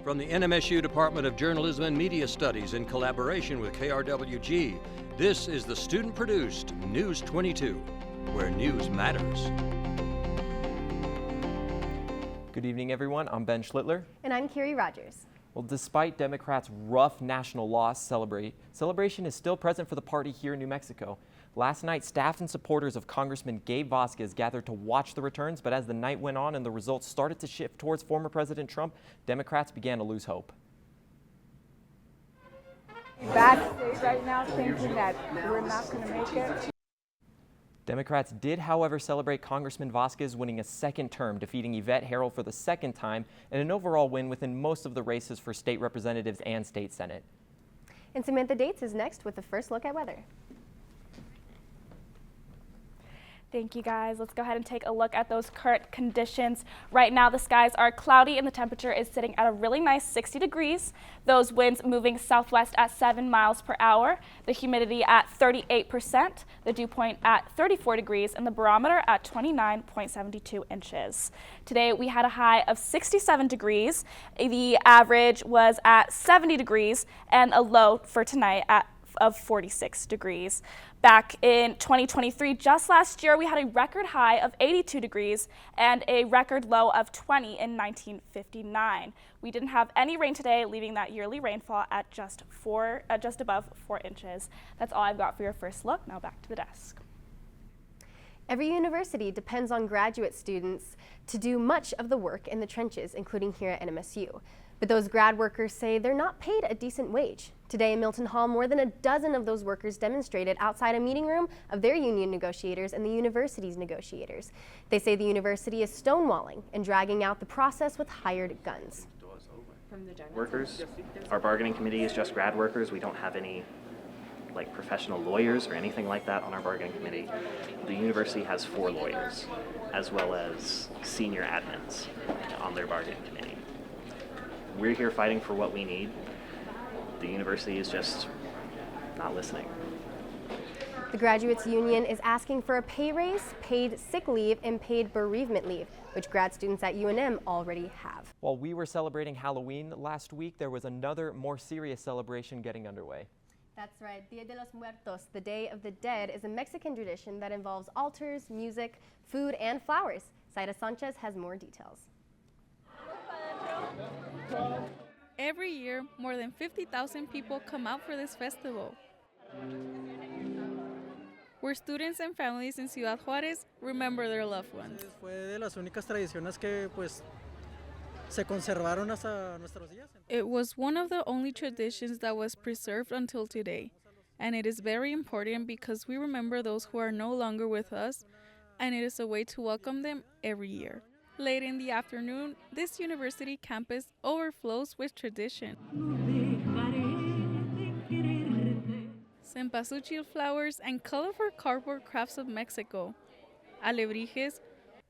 From the NMSU Department of Journalism and Media Studies in collaboration with KRWG, this is the student-produced News22, where news matters. Good evening, everyone. I'm Ben Schlittler. And I'm Carrie Rogers. Well, despite Democrats' rough national loss celebration is still present for the party here in New Mexico. Last night, staff and supporters of Congressman Gabe Vasquez gathered to watch the returns, but as the night went on and the results started to shift towards former President Trump, Democrats began to lose hope. Backstage right now thinking that we're not going to make it. Democrats did, however, celebrate Congressman Vasquez winning a second term, defeating Yvette Herrell for the second time, and an overall win within most of the races for state representatives and state senate. And Samantha Dates is next with the first look at weather. Thank you, guys. Let's go ahead and take a look at those current conditions. Right now, the skies are cloudy and the temperature is sitting at a really nice 60 degrees. Those winds moving southwest at 7 miles per hour. The humidity at 38%, the dew point at 34 degrees, and the barometer at 29.72 inches. Today, we had a high of 67 degrees. The average was at 70 degrees, and a low for tonight of 46 degrees. Back in 2023, just last year, we had a record high of 82 degrees and a record low of 20 in 1959. We didn't have any rain today, leaving that yearly rainfall at just above 4 inches. That's all I've got for your first look. Now back to the desk. Every university depends on graduate students to do much of the work in the trenches, including here at NMSU. But those grad workers say they're not paid a decent wage. Today in Milton Hall, more than a dozen of those workers demonstrated outside a meeting room of their union negotiators and the university's negotiators. They say the university is stonewalling and dragging out the process with hired guns. Workers, our bargaining committee is just grad workers. We don't have any professional lawyers or anything like that on our bargaining committee. The university has 4 lawyers as well as senior admins on their bargaining committee. We're here fighting for what we need. The university is just not listening. The graduates union is asking for a pay raise, paid sick leave, and paid bereavement leave, which grad students at UNM already have. While we were celebrating Halloween last week, there was another more serious celebration getting underway. That's right. Dia de los Muertos, the Day of the Dead, is a Mexican tradition that involves altars, music, food, and flowers. Zaira Sanchez has more details. Every year, more than 50,000 people come out for this festival, where students and families in Ciudad Juárez remember their loved ones. It was one of the only traditions that was preserved until today, and it is very important because we remember those who are no longer with us, and it is a way to welcome them every year. Late in the afternoon, this university campus overflows with tradition. Cempasúchil flowers and colorful cardboard crafts of Mexico. Alebrijes,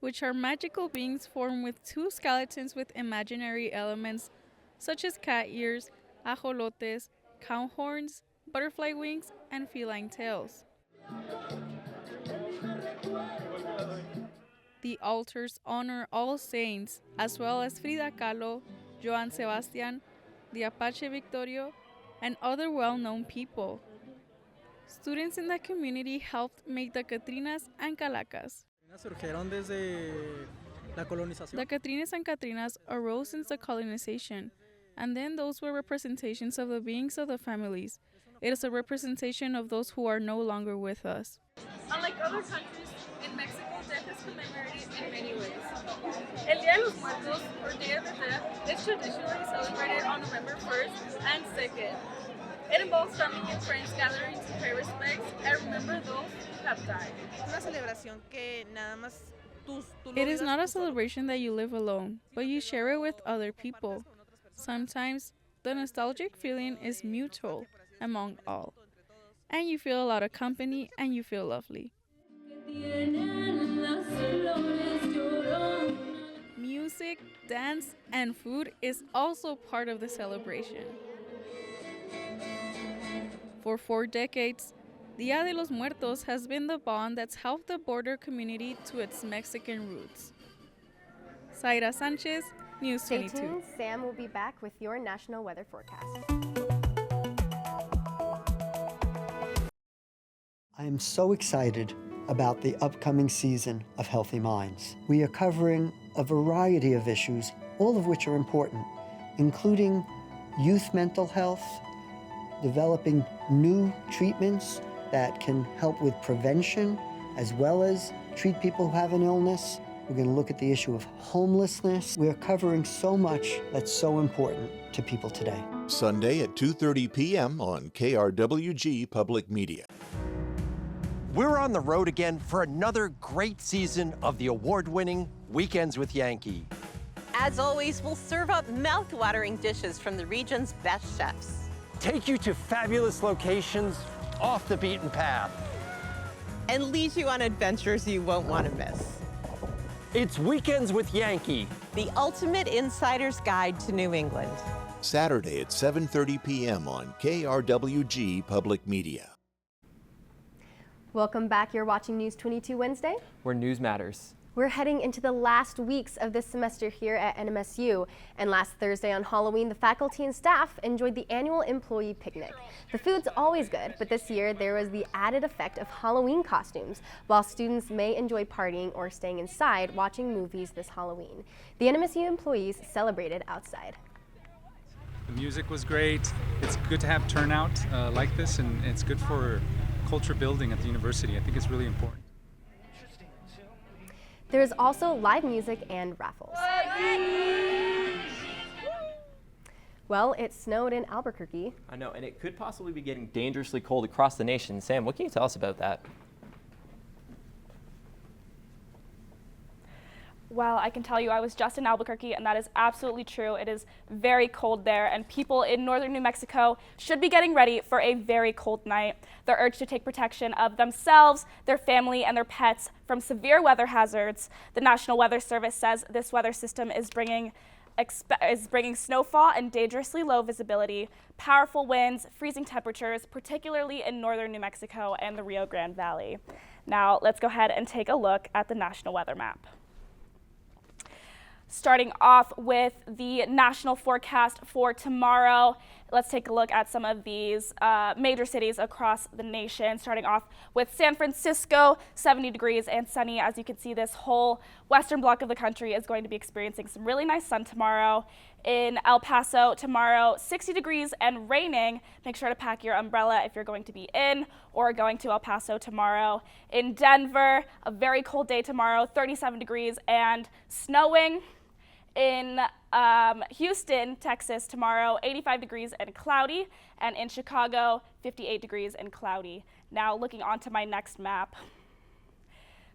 which are magical beings formed with 2 skeletons with imaginary elements, such as cat ears, ajolotes, cow horns, butterfly wings, and feline tails. The altars honor all saints, as well as Frida Kahlo, Joan Sebastian, the Apache Victorio, and other well-known people. Students in the community helped make the Catrinas and Calacas. The Catrinas and Catrinas arose since the colonization, and then those were representations of the beings of the families. It is a representation of those who are no longer with us. Unlike other countries, in Mexico, death is commemorated in many ways. El Día de los Muertos, or Day of the Dead, is traditionally celebrated on November 1st and 2nd. It involves family and friends gathering to pay respects and remember those who have died. It is not a celebration that you live alone, but you share it with other people. Sometimes, the nostalgic feeling is mutual among all, and you feel a lot of company and you feel lovely. Music, dance, and food is also part of the celebration. For 4 decades, Dia de los Muertos has been the bond that's helped the border community to its Mexican roots. Zaira Sanchez, News Stay 22. tuned. Sam will be back with your national weather forecast. I am so excited about the upcoming season of Healthy Minds. We are covering a variety of issues, all of which are important, including youth mental health, developing new treatments that can help with prevention, as well as treat people who have an illness. We're going to look at the issue of homelessness. We are covering so much that's so important to people today. Sunday at 2:30 p.m. on KRWG-Public Media. We're on the road again for another great season of the award-winning Weekends with Yankee. As always, we'll serve up mouth-watering dishes from the region's best chefs. Take you to fabulous locations off the beaten path. And lead you on adventures you won't want to miss. It's Weekends with Yankee, the ultimate insider's guide to New England. Saturday at 7:30 p.m. on KRWG-Public Media. Welcome back. You're watching News 22 Wednesday, where news matters. We're heading into the last weeks of this semester here at NMSU, and last Thursday on Halloween, the faculty and staff enjoyed the annual employee picnic. The food's always good, but this year there was the added effect of Halloween costumes, while students may enjoy partying or staying inside watching movies this Halloween. The NMSU employees celebrated outside. The music was great. It's good to have turnout like this, and it's good for culture building at the university. I think it's really important. There is also live music and raffles. Well, it snowed in Albuquerque. I know, and it could possibly be getting dangerously cold across the nation. Sam, what can you tell us about that? Well, I can tell you I was just in Albuquerque, and that is absolutely true. It is very cold there, and people in northern New Mexico should be getting ready for a very cold night. They're urged to take protection of themselves, their family, and their pets from severe weather hazards. The National Weather Service says this weather system is bringing snowfall and dangerously low visibility, powerful winds, freezing temperatures, particularly in northern New Mexico and the Rio Grande Valley. Now, let's go ahead and take a look at the national weather map. Starting off with the national forecast for tomorrow, let's take a look at some of these major cities across the nation. Starting off with San Francisco, 70 degrees and sunny. As you can see, this whole western block of the country is going to be experiencing some really nice sun tomorrow. In El Paso tomorrow, 60 degrees and raining. Make sure to pack your umbrella if you're going to be in or going to El Paso tomorrow. In Denver, a very cold day tomorrow, 37 degrees and snowing. In Houston, Texas, tomorrow, 85 degrees and cloudy, and in Chicago, 58 degrees and cloudy. Now looking onto my next map.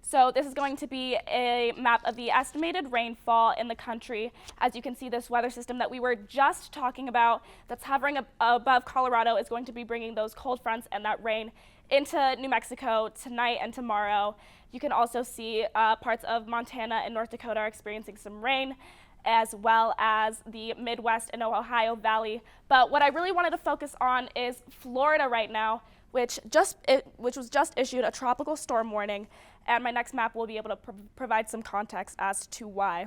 So this is going to be a map of the estimated rainfall in the country. As you can see, this weather system that we were just talking about that's hovering above Colorado is going to be bringing those cold fronts and that rain into New Mexico tonight and tomorrow. You can also see parts of Montana and North Dakota are experiencing some rain, as well as the Midwest and Ohio Valley. But what I really wanted to focus on is Florida right now, which was just issued a tropical storm warning, and my next map will be able to provide some context as to why.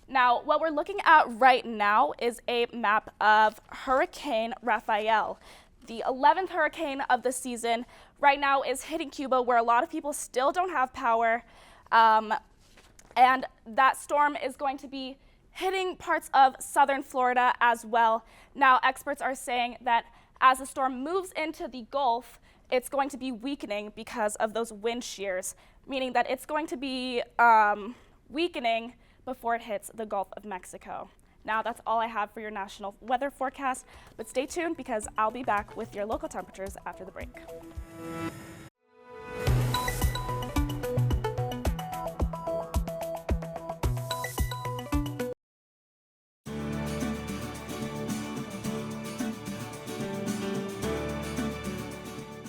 Now, what we're looking at right now is a map of Hurricane Rafael. The 11th hurricane of the season right now is hitting Cuba, where a lot of people still don't have power, and that storm is going to be hitting parts of southern Florida as well. Now, experts are saying that as the storm moves into the Gulf, it's going to be weakening because of those wind shears, meaning that it's going to be weakening before it hits the Gulf of Mexico. Now, that's all I have for your national weather forecast, but stay tuned because I'll be back with your local temperatures after the break.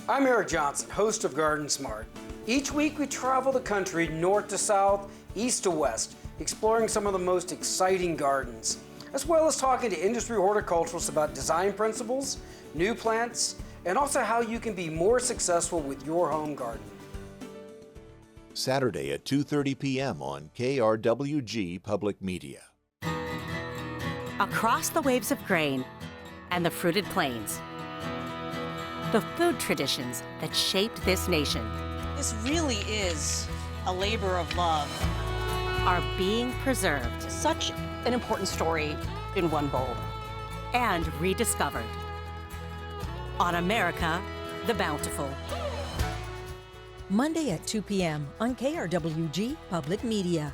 I'm Eric Johnson, host of Garden Smart. Each week we travel the country north to south, east to west, exploring some of the most exciting gardens, as well as talking to industry horticulturalists about design principles, new plants, and also how you can be more successful with your home garden. Saturday at 2:30 p.m. on KRWG Public Media. across the waves of grain and the fruited plains. The food traditions that shaped this nation This really is a labor of love. are being preserved Such an important story in one bowl. and rediscovered on America the Bountiful. Monday at 2 p.m. on KRWG Public Media.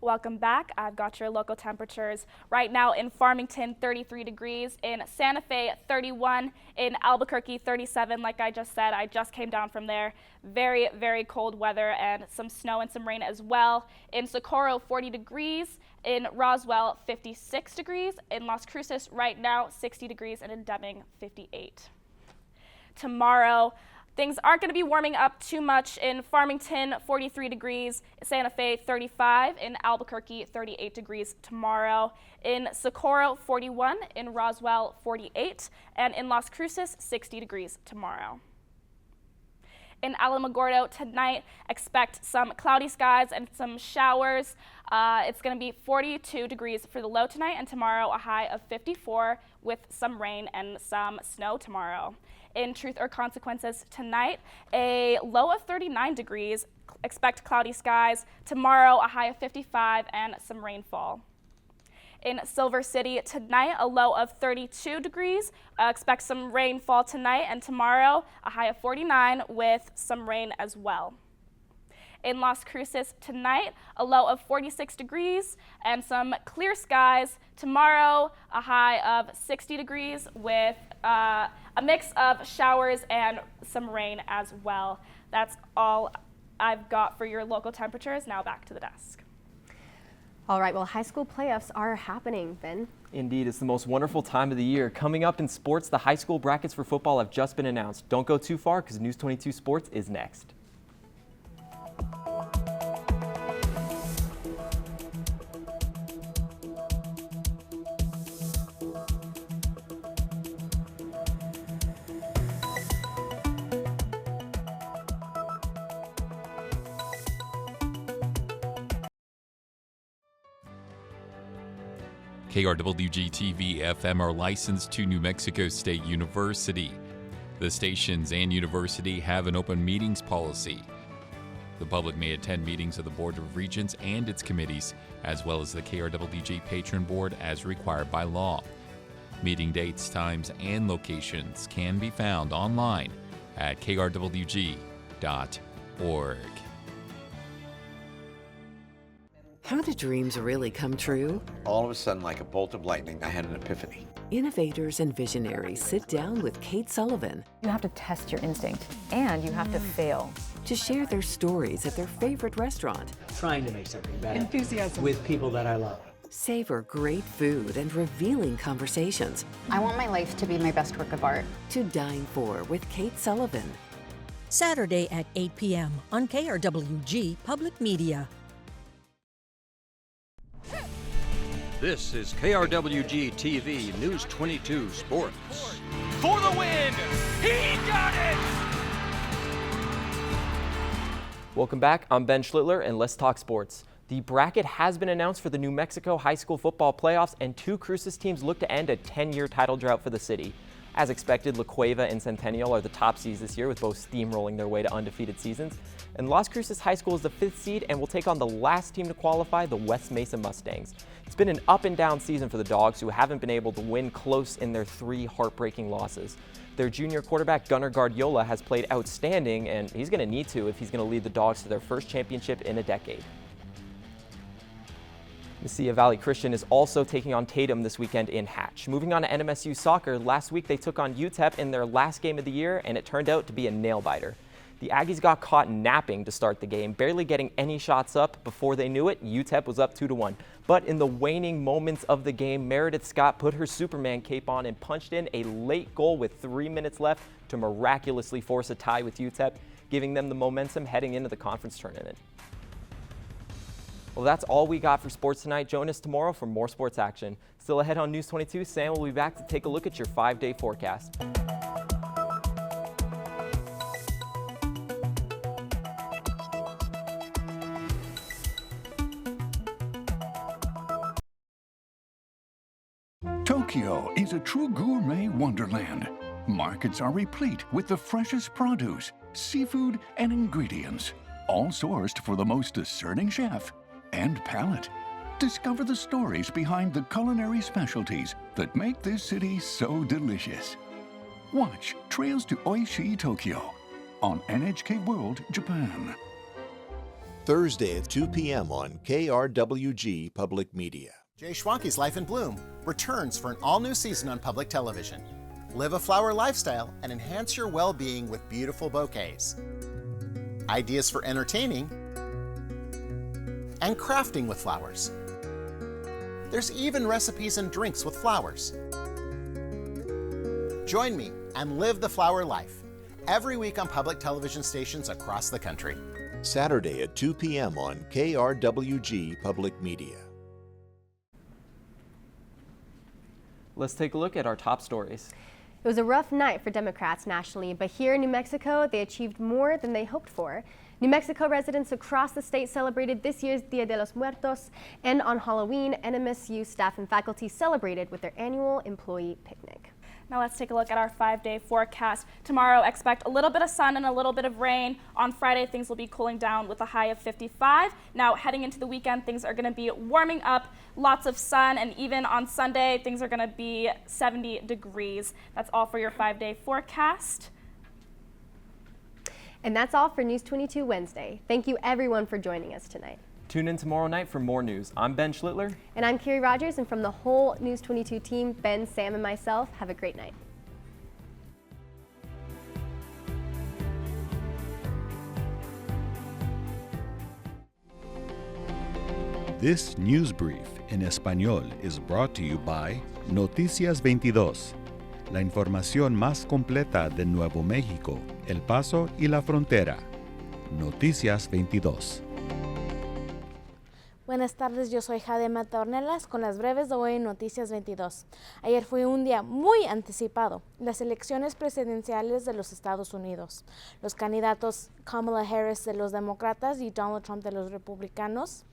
Welcome back. I've got your local temperatures right now in Farmington, 33 degrees, in Santa Fe, 31, in Albuquerque, 37. Like I just said, I just came down from there. Very, very cold weather and some snow and some rain as well. In Socorro, 40 degrees. In Roswell, 56 degrees. In Las Cruces right now, 60 degrees, and in Deming, 58. Tomorrow, things aren't going to be warming up too much. In Farmington, 43 degrees, Santa Fe, 35, in Albuquerque, 38 degrees tomorrow. In Socorro, 41, in Roswell, 48, and in Las Cruces, 60 degrees tomorrow. In Alamogordo tonight, expect some cloudy skies and some showers. It's going to be 42 degrees for the low tonight, and tomorrow a high of 54 with some rain and some snow tomorrow. In Truth or Consequences tonight, a low of 39 degrees. Expect cloudy skies. Tomorrow a high of 55 and some rainfall. In Silver City tonight, a low of 32 degrees. Expect some rainfall tonight, and tomorrow a high of 49 with some rain as well. In Las Cruces tonight, a low of 46 degrees and some clear skies. Tomorrow, a high of 60 degrees with a mix of showers and some rain as well. That's all I've got for your local temperatures. Now back to the desk. All right, well, high school playoffs are happening, Ben. Indeed, it's the most wonderful time of the year. Coming up in sports, the high school brackets for football have just been announced. Don't go too far because News 22 Sports is next. KRWG-TV-FM are licensed to New Mexico State University. The stations and university have an open meetings policy. The public may attend meetings of the Board of Regents and its committees, as well as the KRWG Patron Board as required by law. Meeting dates, times, and locations can be found online at krwg.org. How do dreams really come true? All of a sudden, like a bolt of lightning, I had an epiphany. Innovators and visionaries sit down with Kate Sullivan. You have to test your instinct, and you have to fail. To share their stories at their favorite restaurant. Trying to make something better. Enthusiasm. With people that I love. Savor great food and revealing conversations. I want my life to be my best work of art. To dine for with Kate Sullivan. Saturday at 8 p.m. on KRWG Public Media. This is KRWG-TV News 22 Sports. For the win! He got it! Welcome back. I'm Ben Schlittler, and let's talk sports. The bracket has been announced for the New Mexico high school football playoffs, and two Cruces teams look to end a 10-year title drought for the city. As expected, La Cueva and Centennial are the top seeds this year, with both steamrolling their way to undefeated seasons. And Las Cruces High School is the 5th seed and will take on the last team to qualify, the West Mesa Mustangs. It's been an up and down season for the Dogs, who haven't been able to win close in their 3 heartbreaking losses. Their junior quarterback, Gunnar Guardiola, has played outstanding, and he's going to need to if he's going to lead the Dogs to their first championship in a decade. Mesilla Valley Christian is also taking on Tatum this weekend in Hatch. Moving on to NMSU soccer, last week they took on UTEP in their last game of the year, and it turned out to be a nail-biter. The Aggies got caught napping to start the game, barely getting any shots up. Before they knew it, UTEP was up 2-1. But in the waning moments of the game, Meredith Scott put her Superman cape on and punched in a late goal with 3 minutes left to miraculously force a tie with UTEP, giving them the momentum heading into the conference tournament. Well, that's all we got for sports tonight. Join us tomorrow for more sports action. Still ahead on News 22, Sam will be back to take a look at your 5-day forecast. Tokyo is a true gourmet wonderland. Markets are replete with the freshest produce, seafood, and ingredients, all sourced for the most discerning chef and palate. Discover the stories behind the culinary specialties that make this city so delicious. Watch Trails to Oishi Tokyo on NHK World Japan. Thursday at 2 p.m. on KRWG Public Media. Jay Schwanke's Life in Bloom returns for an all-new season on public television. Live a flower lifestyle and enhance your well-being with beautiful bouquets. Ideas for entertaining and crafting with flowers. There's even recipes and drinks with flowers. Join me and live the flower life every week on public television stations across the country. Saturday at 2 p.m. on KRWG Public Media. Let's take a look at our top stories. It was a rough night for Democrats nationally, but here in New Mexico, they achieved more than they hoped for. New Mexico residents across the state celebrated this year's Dia de los Muertos, and on Halloween, NMSU staff and faculty celebrated with their annual employee picnic. Now let's take a look at our 5-day forecast. Tomorrow, expect a little bit of sun and a little bit of rain. On Friday, things will be cooling down with a high of 55. Now, heading into the weekend, things are going to be warming up, lots of sun, and even on Sunday, things are going to be 70 degrees. That's all for your 5-day forecast. And that's all for News 22 Wednesday. Thank you everyone for joining us tonight. Tune in tomorrow night for more news. I'm Ben Schlittler. And I'm Carrie Rogers, and from the whole News 22 team, Ben, Sam, and myself, have a great night. This news brief en español is brought to you by Noticias 22, la información más completa de Nuevo México, El Paso y la frontera. Noticias 22. Buenas tardes, yo soy Jade Mata Ornelas con las breves de hoy en Noticias 22. Ayer fue un día muy anticipado, las elecciones presidenciales de los Estados Unidos. Los candidatos Kamala Harris de los demócratas y Donald Trump de los republicanos.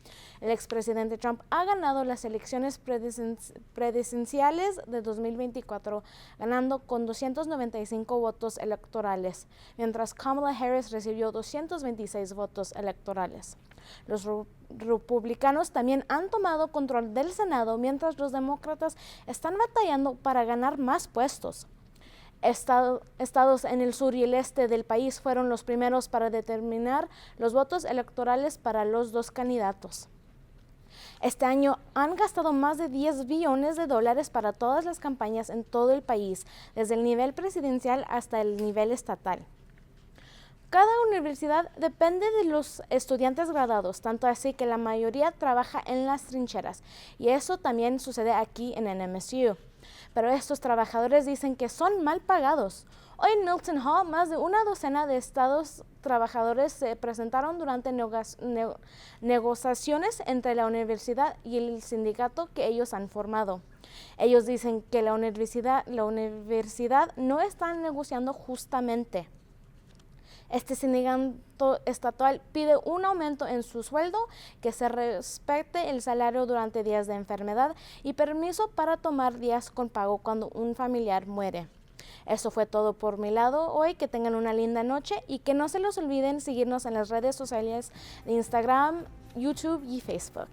El expresidente Trump ha ganado las elecciones presidenciales de 2024, ganando con 295 votos electorales, mientras Kamala Harris recibió 226 votos electorales. Los republicanos también han tomado control del Senado, mientras los demócratas están batallando para ganar más puestos. Estados en el sur y el este del país fueron los primeros para determinar los votos electorales para los dos candidatos. Este año han gastado más de $10 billones para todas las campañas en todo el país, desde el nivel presidencial hasta el nivel estatal. Cada universidad depende de los estudiantes graduados, tanto así que la mayoría trabaja en las trincheras, y eso también sucede aquí en NMSU. Pero estos trabajadores dicen que son mal pagados. Hoy en Milton Hall, más de una docena de estados trabajadores se presentaron durante negociaciones entre la universidad y el sindicato que ellos han formado. Ellos dicen que la universidad no está negociando justamente. Este sindicato estatal pide un aumento en su sueldo, que se respete el salario durante días de enfermedad y permiso para tomar días con pago cuando un familiar muere. Eso fue todo por mi lado hoy. Que tengan una linda noche y que no se les olviden seguirnos en las redes sociales de Instagram, YouTube y Facebook.